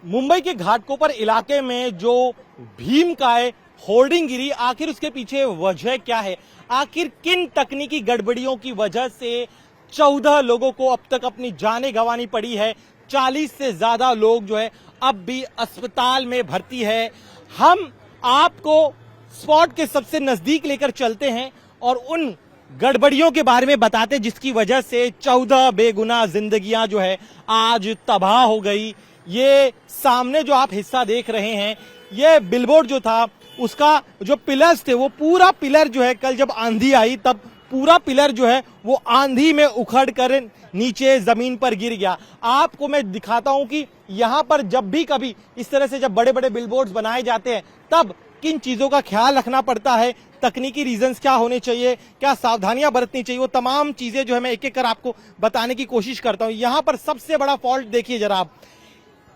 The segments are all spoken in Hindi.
मुंबई के घाटकोपर इलाके में जो भीमकाय होर्डिंग गिरी, आखिर उसके पीछे वजह क्या है? आखिर किन तकनीकी गड़बड़ियों की वजह से 14 लोगों को अब तक अपनी जानें गंवानी पड़ी है? 40 से ज्यादा लोग जो है अब भी अस्पताल में भर्ती है। हम आपको स्पॉट के सबसे नजदीक लेकर चलते हैं और उन गड़बड़ियों के बारे में बताते जिसकी वजह से 14 बेगुनाह जिंदगियां जो है आज तबाह हो गई। ये सामने जो आप हिस्सा देख रहे हैं, ये बिलबोर्ड जो था उसका जो पिलर्स थे, वो पूरा पिलर जो है कल जब आंधी आई तब पूरा पिलर जो है वो आंधी में उखड़ कर नीचे जमीन पर गिर गया। आपको मैं दिखाता हूं कि यहां पर जब भी कभी इस तरह से जब बड़े बड़े बिलबोर्ड्स बनाए जाते हैं तब किन चीजों का ख्याल रखना पड़ता है, तकनीकी रीजंस क्या होने चाहिए, क्या सावधानियां बरतनी चाहिए, वो तमाम चीजें जो है मैं एक एक कर आपको बताने की कोशिश करता हूं। यहां पर सबसे बड़ा फॉल्ट देखिए जरा आप,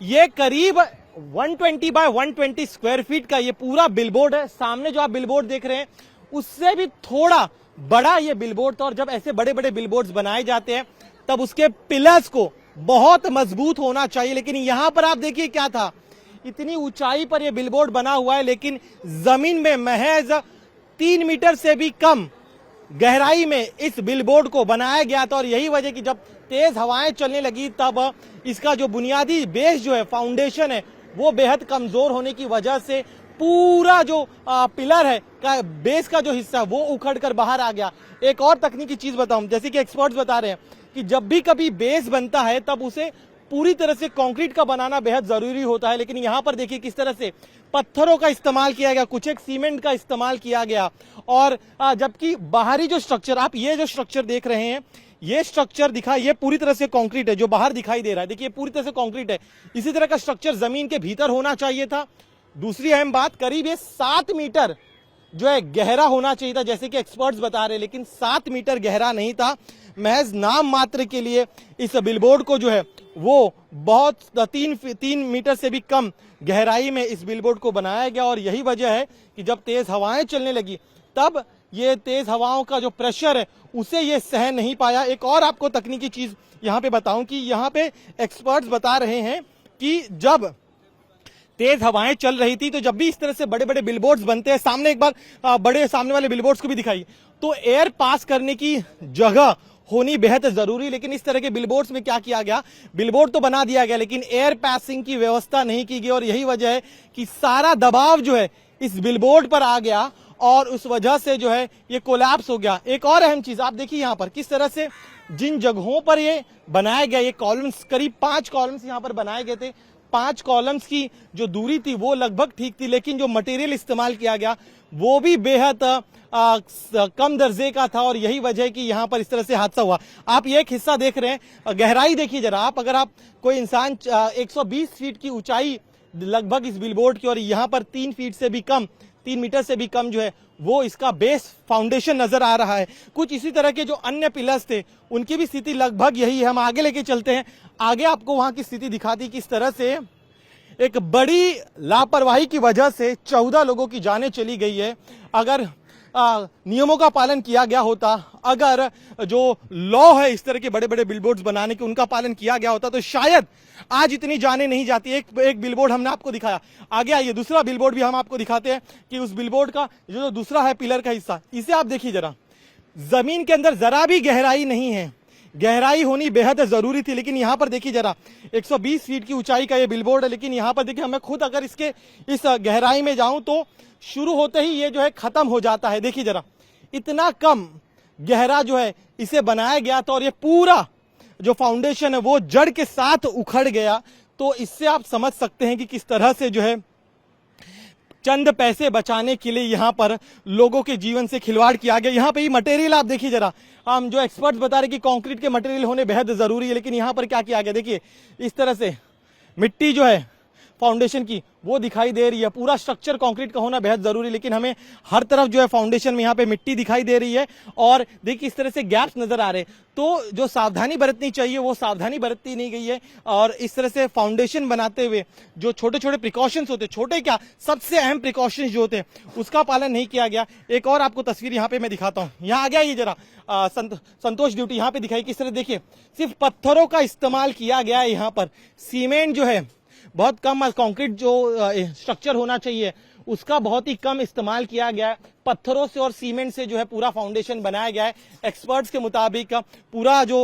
ये करीब 120 बाय 120 स्क्वायर फीट का ये पूरा बिलबोर्ड है। सामने जो आप बिलबोर्ड देख रहे हैं उससे भी थोड़ा बड़ा ये बिलबोर्ड था, और जब ऐसे बड़े बड़े बिलबोर्ड्स बनाए जाते हैं तब उसके पिलर्स को बहुत मजबूत होना चाहिए। लेकिन यहां पर आप देखिए क्या था, इतनी ऊंचाई पर यह बिलबोर्ड बना हुआ है लेकिन जमीन में महज 3 मीटर से भी कम गहराई में इस बिलबोर्ड को बनाया गया था। और यही वजह कि जब तेज हवाएं चलने लगी तब इसका जो बुनियादी बेस जो है, फाउंडेशन है, वो बेहद कमजोर होने की वजह से पूरा जो पिलर है का बेस का जो हिस्सा है वो उखड़ कर बाहर आ गया। एक और तकनीकी चीज बताऊं, जैसे कि एक्सपर्ट्स बता रहे हैं कि जब भी कभी बेस बनता है तब उसे पूरी तरह से कंक्रीट का बनाना बेहद जरूरी होता है, लेकिन यहां पर देखिए किस तरह से पत्थरों का इस्तेमाल किया गया, कुछ एक सीमेंट का इस्तेमाल किया गया। और जबकि बाहरी जो स्ट्रक्चर, आप ये जो स्ट्रक्चर देख रहे हैं, ये स्ट्रक्चर दिखा, ये पूरी तरह से कंक्रीट है, जो बाहर दिखाई दे रहा है देखिए पूरी तरह से कंक्रीट है। इसी तरह का स्ट्रक्चर जमीन के भीतर होना चाहिए था। दूसरी अहम बात, करीब ये 7 मीटर जो है गहरा होना चाहिए था, जैसे कि एक्सपर्ट्स बता रहे हैं, लेकिन 7 मीटर गहरा नहीं था। महज नाम मात्र के लिए इस बिलबोर्ड को जो है वो बहुत 3 मीटर से भी कम गहराई में इस बिलबोर्ड को बनाया गया। और यही वजह है कि जब तेज हवाएं चलने लगी तब ये तेज हवाओं का जो प्रेशर है उसे ये सहन नहीं पाया। एक और आपको तकनीकी चीज यहां पे बताऊं कि यहां पे एक्सपर्ट्स बता रहे हैं कि जब तेज हवाएं चल रही थी तो जब भी इस तरह से बड़े बड़े बिलबोर्ड्स बनते हैं, सामने एक बार बड़े सामने वाले बिलबोर्ड्स को भी दिखाई, तो एयर पास करने की जगह होनी बेहद जरूरी। लेकिन इस तरह के बिलबोर्ड्स में क्या किया गया, बिलबोर्ड तो बना दिया गया लेकिन एयर पासिंग की व्यवस्था नहीं की गई, और यही वजह है कि सारा दबाव जो है इस बिलबोर्ड पर आ गया और उस वजह से जो है ये कोलैप्स हो गया। एक और अहम चीज आप देखिए यहां पर किस तरह से जिन जगहों पर ये बनाया गया, ये कॉलम्स, करीब 5 कॉलम्स यहां पर बनाए गए थे। 5 कॉलम्स की जो दूरी थी वो लगभग ठीक थी, लेकिन जो मटेरियल इस्तेमाल किया गया वो भी बेहद कम दर्जे का था, और यही वजह है कि यहां पर इस तरह से हादसा हुआ। आप ये एक हिस्सा देख रहे हैं, गहराई देखिए जरा आप, अगर आप कोई इंसान 120 फीट की ऊंचाई लगभग इस बिलबोर्ड की, और यहां पर 3 फीट से भी कम, 3 मीटर से भी कम जो है वो इसका बेस फाउंडेशन नजर आ रहा है। कुछ इसी तरह के जो अन्य पिलर्स थे उनकी भी स्थिति लगभग यही है। हम आगे लेके चलते हैं, आगे आपको वहां की स्थिति दिखाती किस तरह से एक बड़ी लापरवाही की वजह से 14 लोगों की जानें चली गई है। अगर नियमों का पालन किया गया होता, अगर जो लॉ है इस तरह के बड़े बड़े बिलबोर्ड्स बनाने के उनका पालन किया गया होता तो शायद आज इतनी जानें नहीं जाती। एक बिलबोर्ड हमने आपको दिखाया, आगे आइए दूसरा बिलबोर्ड भी हम आपको दिखाते हैं कि उस बिलबोर्ड का जो दूसरा है पिलर का हिस्सा, इसे आप देखिए जरा, जमीन के अंदर जरा भी गहराई नहीं है, गहराई होनी बेहद जरूरी थी। लेकिन यहां पर देखिए जरा 120 फीट की ऊंचाई का ये बिलबोर्ड है, लेकिन यहां पर देखिए, हमें खुद अगर इसके इस गहराई में जाऊं तो शुरू होते ही ये जो है खत्म हो जाता है। देखिए जरा इतना कम गहरा जो है इसे बनाया गया था, और ये पूरा जो फाउंडेशन है वो जड़ के साथ उखड़ गया। तो इससे आप समझ सकते हैं कि किस तरह से जो है चंद पैसे बचाने के लिए यहां पर लोगों के जीवन से खिलवाड़ किया गया। यहां पे ये मटेरियल आप देखिए जरा, हम जो एक्सपर्ट्स बता रहे कि कंक्रीट के मटेरियल होने बेहद जरूरी है, लेकिन यहां पर क्या किया गया, देखिए इस तरह से मिट्टी जो है फाउंडेशन की वो दिखाई दे रही है। पूरा स्ट्रक्चर कंक्रीट का होना बेहद जरूरी, लेकिन हमें हर तरफ जो है फाउंडेशन में यहाँ पे मिट्टी दिखाई दे रही है, और देखिए इस तरह से गैप्स नजर आ रहे हैं। तो जो सावधानी बरतनी चाहिए वो सावधानी बरती नहीं गई है, और इस तरह से फाउंडेशन बनाते हुए जो छोटे छोटे प्रिकॉशंस होते, छोटे क्या, सबसे अहम प्रिकॉशंस जो होते हैं उसका पालन नहीं किया गया। एक और आपको तस्वीर यहाँ पे मैं दिखाता हूँ, यहाँ आ गया ये जरा संतोष ड्यूटी यहाँ पे दिखाई, किस तरह देखिए सिर्फ पत्थरों का इस्तेमाल किया गया है। यहाँ पर सीमेंट जो है बहुत कम कंक्रीट जो स्ट्रक्चर होना चाहिए उसका बहुत ही कम इस्तेमाल किया गया है। पत्थरों से और सीमेंट से जो है पूरा फाउंडेशन बनाया गया है। एक्सपर्ट्स के मुताबिक पूरा जो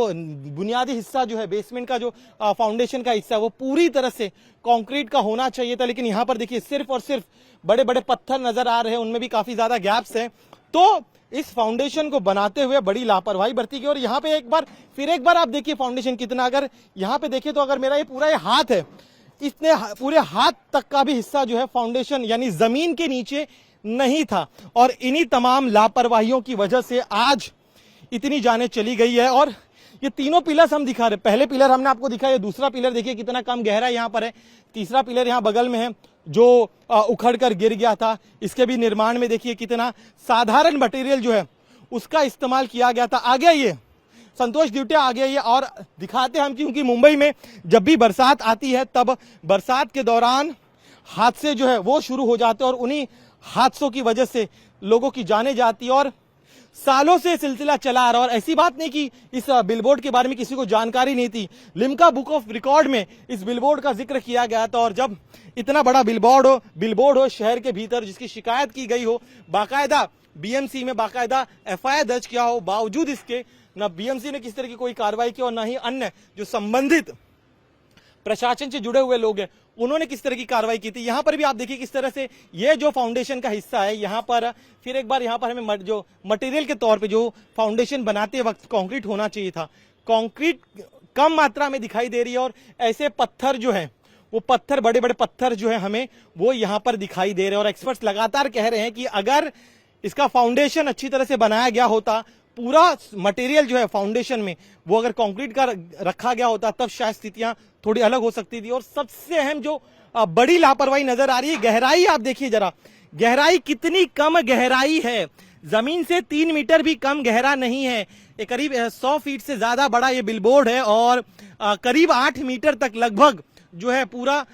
बुनियादी हिस्सा जो है, बेसमेंट का जो फाउंडेशन का हिस्सा है, वो पूरी तरह से कंक्रीट का होना चाहिए था। लेकिन यहाँ पर देखिए सिर्फ और सिर्फ बड़े बड़े पत्थर नजर आ रहे हैं, उनमें भी काफी ज्यादा गैप्स हैं। तो इस फाउंडेशन को बनाते हुए बड़ी लापरवाही बरती गई। और यहाँ पे फिर एक बार आप देखिए फाउंडेशन कितना, अगर यहाँ पे देखिए तो अगर मेरा ये पूरा हाथ है, इतने पूरे हाथ तक का भी हिस्सा जो है फाउंडेशन यानी जमीन के नीचे नहीं था। और इन्हीं तमाम लापरवाहियों की वजह से आज इतनी जानें चली गई है। और ये तीनों पिलर्स हम दिखा रहे, पहले पिलर हमने आपको दिखाया, दूसरा पिलर देखिए कितना कम गहरा यहाँ पर है, तीसरा पिलर यहाँ बगल में है जो उखड़ कर गिर गया था। इसके भी निर्माण में देखिए कितना साधारण मटेरियल जो है उसका इस्तेमाल किया गया था। आ गया ये संतोष दिवटिया, आ गया ये। और दिखाते हम क्योंकि मुंबई में जब भी बरसात आती है तब बरसात के दौरान हादसे जो है वो शुरू हो जाते हैं और उन्हीं हादसों की वजह से लोगों की जानें जाती है। और सालों से सिलसिला चला आ रहा। और ऐसी बात नहीं कि इस बिलबोर्ड के बारे में किसी को जानकारी नहीं थी, लिम्का बुक ऑफ रिकॉर्ड में इस बिलबोर्ड का जिक्र किया गया था। और जब इतना बड़ा बिलबोर्ड हो शहर के भीतर, जिसकी शिकायत की गई हो, बाकायदा बीएमसी में बाकायदा एफआईआर दर्ज किया हो, बावजूद इसके न बीएमसी ने किस तरह की कोई कार्रवाई की और न ही अन्य जो संबंधित प्रशासन से जुड़े हुए लोग हैं उन्होंने किस तरह की कार्रवाई की थी। यहां पर भी आप देखिए किस तरह से ये जो फाउंडेशन का हिस्सा है, यहां पर फिर एक बार यहां पर हमें जो मटेरियल के तौर पे जो फाउंडेशन बनाते वक्त कंक्रीट होना चाहिए था, कंक्रीट कम मात्रा में दिखाई दे रही है। और ऐसे पत्थर जो है वो पत्थर, बड़े बड़े पत्थर जो है हमें वो यहां पर दिखाई दे रहे हैं। और एक्सपर्ट्स लगातार कह रहे हैं कि अगर इसका फाउंडेशन अच्छी तरह से बनाया गया होता, पूरा मटेरियल जो है फाउंडेशन में वो अगर कंक्रीट का रखा गया होता, तब शायद स्थितियां थोड़ी अलग हो सकती थी। और सबसे अहम जो बड़ी लापरवाही नजर आ रही है, गहराई आप देखिए जरा, गहराई कितनी कम गहराई है, जमीन से 3 मीटर भी कम गहरा नहीं है। ये करीब 100 फीट से ज्यादा बड़ा ये बिलबोर्ड है और करीब 8 मीटर तक लगभग जो है पूरा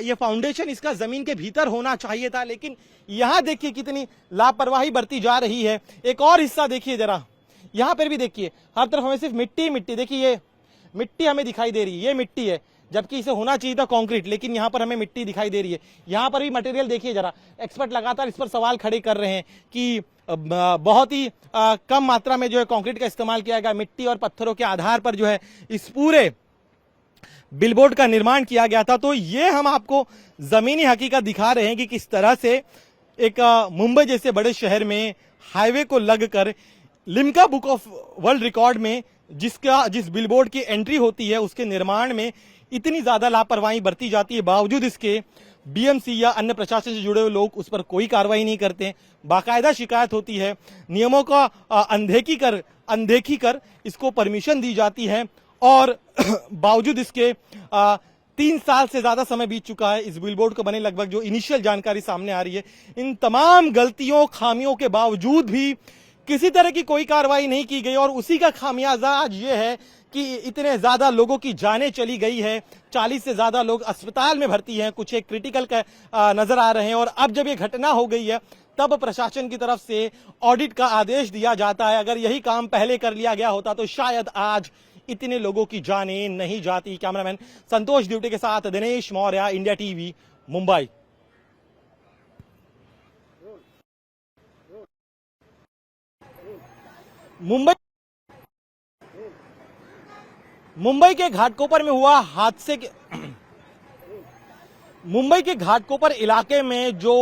ये फाउंडेशन इसका जमीन के भीतर होना चाहिए था। लेकिन यहां देखिए कितनी लापरवाही बरती जा रही है। एक और हिस्सा देखिए जरा, यहां पर भी देखिए हर तरफ हमें सिर्फ मिट्टी मिट्टी, देखिए ये मिट्टी हमें दिखाई दे रही है, ये मिट्टी है, जबकि इसे होना चाहिए था कंक्रीट, लेकिन यहां पर हमें मिट्टी दिखाई दे रही है। यहां पर भी मटेरियल देखिए जरा, एक्सपर्ट लगातार इस पर सवाल खड़े कर रहे हैं कि बहुत ही कम मात्रा में जो है कंक्रीट का इस्तेमाल किया गया, मिट्टी और पत्थरों के आधार पर जो है इस पूरे बिलबोर्ड का निर्माण किया गया था। तो ये हम आपको जमीनी हकीकत दिखा रहे हैं कि किस तरह से एक मुंबई जैसे बड़े शहर में हाईवे को लगकर Limca book of world record में जिस बिलबोर्ड की एंट्री होती है उसके निर्माण में इतनी ज्यादा लापरवाही बरती जाती है, बावजूद इसके बीएमसी या अन्य प्रशासन से जुड़े हुए लोग उस पर कोई कार्रवाई नहीं करते। बाकायदा शिकायत होती है, नियमों का अनदेखी कर इसको परमिशन दी जाती है और बावजूद इसके 3 साल से ज्यादा समय बीत चुका है इस बिलबोर्ड को बने। लगभग जो इनिशियल जानकारी सामने आ रही है, इन तमाम गलतियों खामियों के बावजूद भी किसी तरह की कोई कार्रवाई नहीं की गई। और उसी का खामियाजा आज ये है कि इतने ज्यादा लोगों की जानें चली गई है, 40 से ज्यादा लोग अस्पताल में भर्ती हैं, कुछ एक क्रिटिकल नजर आ रहे हैं। और अब जब ये घटना हो गई है तब प्रशासन की तरफ से ऑडिट का आदेश दिया जाता है। अगर यही काम पहले कर लिया गया होता तो शायद आज इतने लोगों की जानें नहीं जाती। कैमरामैन संतोष दिवटे के साथ दिनेश मौर्य, इंडिया टीवी, मुंबई। मुंबई के घाटकोपर में हुआ हादसे के मुंबई के घाटकोपर इलाके में जो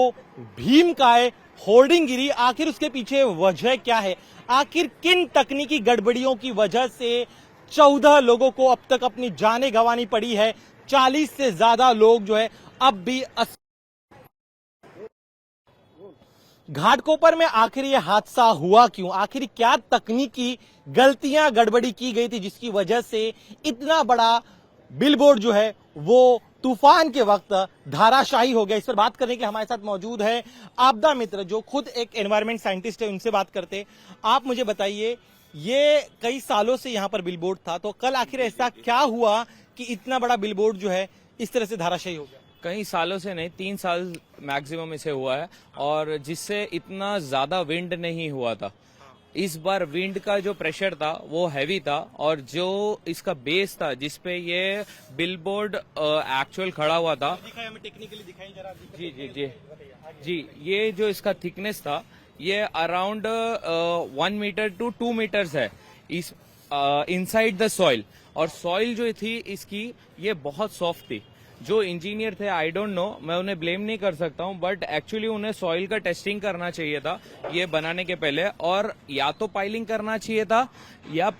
भीमकाय होर्डिंग गिरी, आखिर उसके पीछे वजह क्या है? आखिर किन तकनीकी गड़बड़ियों की वजह से 14 लोगों को अब तक अपनी जानें गंवानी पड़ी है? 40 से ज्यादा लोग जो है अब भी घाटकोपर में आखिर ये हादसा हुआ क्यों? आखिर क्या तकनीकी गलतियां गड़बड़ी की गई थी जिसकी वजह से इतना बड़ा बिलबोर्ड जो है वो तूफान के वक्त धाराशाही हो गया? इस पर बात करने के लिए हमारे साथ मौजूद है आपदा मित्र, जो खुद एक एनवायरमेंट साइंटिस्ट है, उनसे बात करते। आप मुझे बताइए, ये कई सालों से यहाँ पर बिलबोर्ड था, तो कल आखिर ऐसा क्या हुआ कि इतना बड़ा बिलबोर्ड जो है इस तरह से धाराशाही हो गया? कई सालों से नहीं, 3 साल मैक्सिमम इसे हुआ है और जिससे इतना ज्यादा विंड नहीं हुआ था। इस बार विंड का जो प्रेशर था वो हैवी था, और जो इसका बेस था जिसपे ये बिलबोर्ड एक्चुअल खड़ा हुआ था, हमें टेक्निकली दिखाई जरा। जी जी जी जी, ये जो इसका थिकनेस था ये अराउंड 1 मीटर टू 2 मीटर्स है इस इनसाइड द सॉइल, और सॉइल जो थी इसकी ये बहुत सॉफ्ट थी। जो इंजीनियर थे आई डोंट नो, मैं उन्हें ब्लेम नहीं कर सकता हूं, बट एक्चुअली उन्हें सॉइल का टेस्टिंग करना चाहिए था ये बनाने के पहले, और या तो पाइलिंग करना चाहिए था, या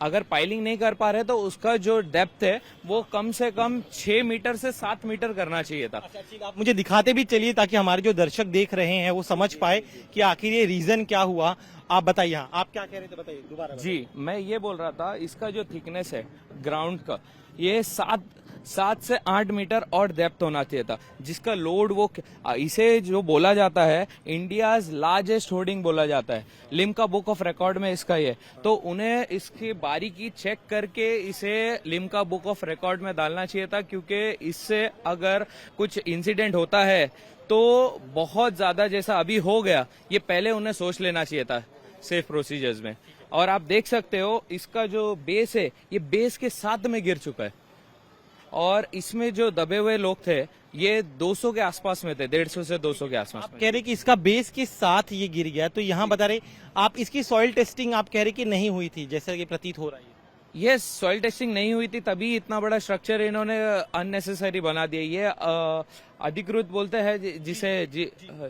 अगर पाइलिंग नहीं कर पा रहे तो उसका जो डेप्थ है वो कम से कम 6 मीटर से 7 मीटर करना चाहिए था। अच्छा ठीक, आप मुझे दिखाते भी चलिए ताकि हमारे जो दर्शक देख रहे हैं वो समझ पाए कि आखिर ये रीजन क्या हुआ। आप बताइए, हाँ आप क्या कह रहे थे, बताइए दोबारा। जी, मैं ये बोल रहा था इसका जो थिकनेस है ग्राउंड का ये 7 से 8 मीटर और डेप्थ होना चाहिए था, जिसका लोड वो इसे जो बोला जाता है इंडियाज लार्जेस्ट होर्डिंग बोला जाता है, लिम्का बुक ऑफ रिकॉर्ड में इसका ये, तो उन्हें इसकी बारीकी चेक करके इसे लिम्का बुक ऑफ रिकॉर्ड में डालना चाहिए था, क्योंकि इससे अगर कुछ इंसिडेंट होता है तो बहुत ज्यादा जैसा अभी हो गया, ये पहले उन्हें सोच लेना चाहिए था सेफ प्रोसीजर्स में। और आप देख सकते हो इसका जो बेस है ये बेस के साथ में गिर चुका है, और इसमें जो दबे हुए लोग थे ये 200 के आसपास में थे, 150 से 200 के आसपास आप में। कह रहे कि इसका बेस के साथ ये गिर गया, तो यहाँ बता रहे आप इसकी सॉइल टेस्टिंग आप कह रहे कि नहीं हुई थी, जैसा कि प्रतीत हो रहा है। ये सॉइल टेस्टिंग नहीं हुई थी, तभी इतना बड़ा स्ट्रक्चर इन्होंने अननेसेसरी बना दिया। ये अधिकृत बोलते हैं जिसे जी।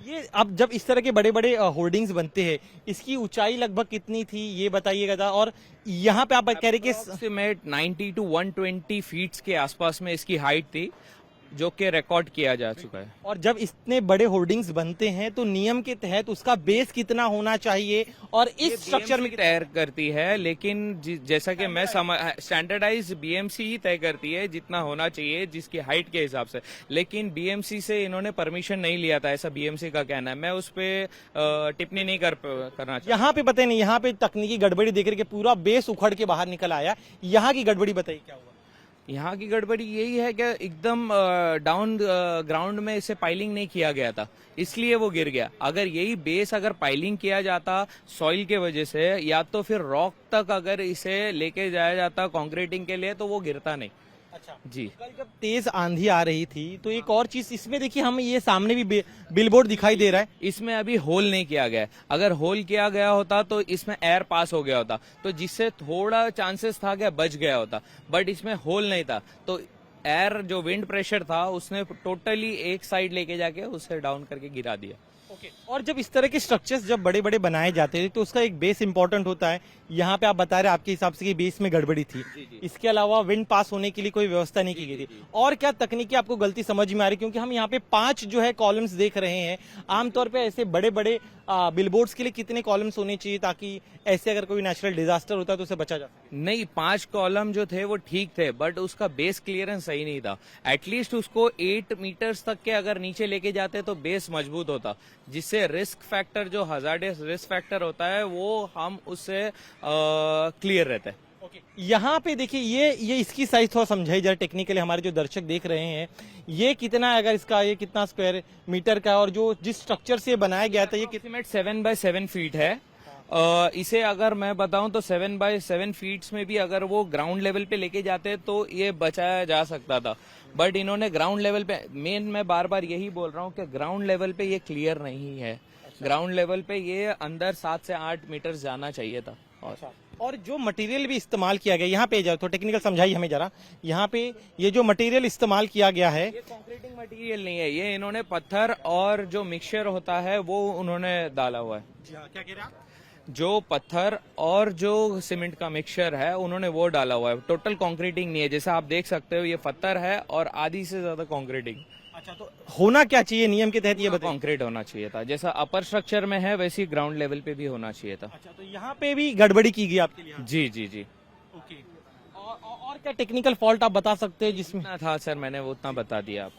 ये अब जब इस तरह के बड़े बड़े होर्डिंग्स बनते हैं, इसकी ऊंचाई लगभग कितनी थी ये बताइएगा जरा। और यहाँ पे आप कह रहे कि एस्टिमेट 90 टू 120 फीट के आसपास में इसकी हाइट थी, जो कि रिकॉर्ड किया जा चुका है। और जब इतने बड़े होर्डिंग्स बनते हैं तो नियम के तहत उसका बेस कितना होना चाहिए, और इस स्ट्रक्चर में तय करती है, लेकिन जैसा कि मैं स्टैंडर्डाइज बीएमसी ही तय करती है जितना होना चाहिए जिसकी हाइट के हिसाब से, लेकिन बीएमसी से इन्होंने परमिशन नहीं लिया था, ऐसा बीएमसी का कहना है। मैं उस पर टिप्पणी नहीं करना चाहता। यहाँ पे पता नहीं, यहाँ पे तकनीकी गड़बड़ी देख के पूरा बेस उखड़ के बाहर निकल आया। यहाँ की गड़बड़ी बताइए क्या हुआ। यहाँ की गड़बड़ी यही है कि एकदम डाउन ग्राउंड में इसे पाइलिंग नहीं किया गया था, इसलिए वो गिर गया। अगर यही बेस अगर पाइलिंग किया जाता सॉइल के वजह से, या तो फिर रॉक तक अगर इसे लेके जाया जाता कंक्रीटिंग के लिए, तो वो गिरता नहीं। अच्छा जी, कल जब तेज आंधी आ रही थी तो एक और चीज इसमें देखिए, हम ये सामने भी बिलबोर्ड दिखाई दे रहा है, इसमें अभी होल नहीं किया गया है। अगर होल किया गया होता तो इसमें एयर पास हो गया होता, तो जिससे थोड़ा चांसेस था कि बच गया होता, बट इसमें होल नहीं था, तो एयर जो विंड प्रेशर था उसने टोटली एक साइड लेके जाके उसे डाउन करके गिरा दिया। और जब इस तरह के स्ट्रक्चर्स जब बड़े बड़े बनाए जाते हैं तो उसका एक बेस इंपॉर्टेंट होता है। यहाँ पे आप बता रहे हैं आपके हिसाब से कि बेस में गड़बड़ी थी, इसके अलावा विंड पास होने के लिए कोई व्यवस्था नहीं की गई थी। और क्या तकनीकी आपको गलती समझ में आ रही, क्योंकि हम यहाँ पे 5 जो है कॉलम्स देख रहे हैं। आमतौर पे ऐसे बड़े बड़े बिलबोर्ड्स के लिए कितने कॉलम्स होने चाहिए ताकि ऐसे अगर कोई नेचुरल डिजास्टर होता है तो उसे बचा जा सके? नहीं, 5 कॉलम जो थे वो ठीक थे, बट उसका बेस क्लियरेंस सही नहीं था। एटलीस्ट उसको 8 मीटर्स तक के अगर नीचे लेके जाते तो बेस मजबूत होता, जिससे रिस्क फैक्टर जो हजार्डियस रिस्क फैक्टर होता है वो हम उससे क्लियर रहते हैं। यहाँ पे देखिए ये इसकी साइज थोड़ा समझाई जरा टेक्निकली, हमारे जो दर्शक देख रहे हैं। ये कितना है, अगर इसका ये कितना स्क्वायर मीटर का है, और जो जिस स्ट्रक्चर से बनाया गया था ये एस्टिमेट 7 बाय 7 फीट है। इसे अगर मैं बताऊं तो 7 बाय 7 फीट्स में भी अगर वो ग्राउंड लेवल पे लेके जाते तो ये बचाया जा सकता था, बट इन्होंने ग्राउंड लेवल पे, मैं बार बार यही बोल रहा हूँ कि ग्राउंड लेवल पे ये क्लियर नहीं है। ग्राउंड लेवल पे ये अंदर 7 से 8 मीटर जाना चाहिए था। और जो मटेरियल भी इस्तेमाल किया गया, यहाँ पे जाओ तो टेक्निकल समझाइए हमें जरा। यहाँ पे ये जो मटेरियल इस्तेमाल किया गया है, ये कंक्रीटिंग मटेरियल नहीं है, ये इन्होंने पत्थर और जो मिक्सचर होता है वो उन्होंने डाला हुआ है। जी हाँ, क्या कह रहे हैं आप? जो पत्थर और जो सीमेंट का मिक्सचर है उन्होंने वो डाला हुआ है, टोटल कंक्रीटिंग नहीं है। जैसा आप देख सकते हो ये पत्थर है और आधी से ज्यादा कंक्रीटिंग। अच्छा, तो होना क्या चाहिए नियम के तहत ये बताइए। कंक्रीट होना चाहिए था, जैसा अपर स्ट्रक्चर में है वैसी ग्राउंड लेवल पे भी होना चाहिए था। अच्छा, तो यहाँ पे भी गड़बड़ी की गई आपके लिए? जी जी जी। ओके, और क्या टेक्निकल फॉल्ट आप बता सकते हैं जिसमें? था सर, मैंने वो उतना बता दिया आपको।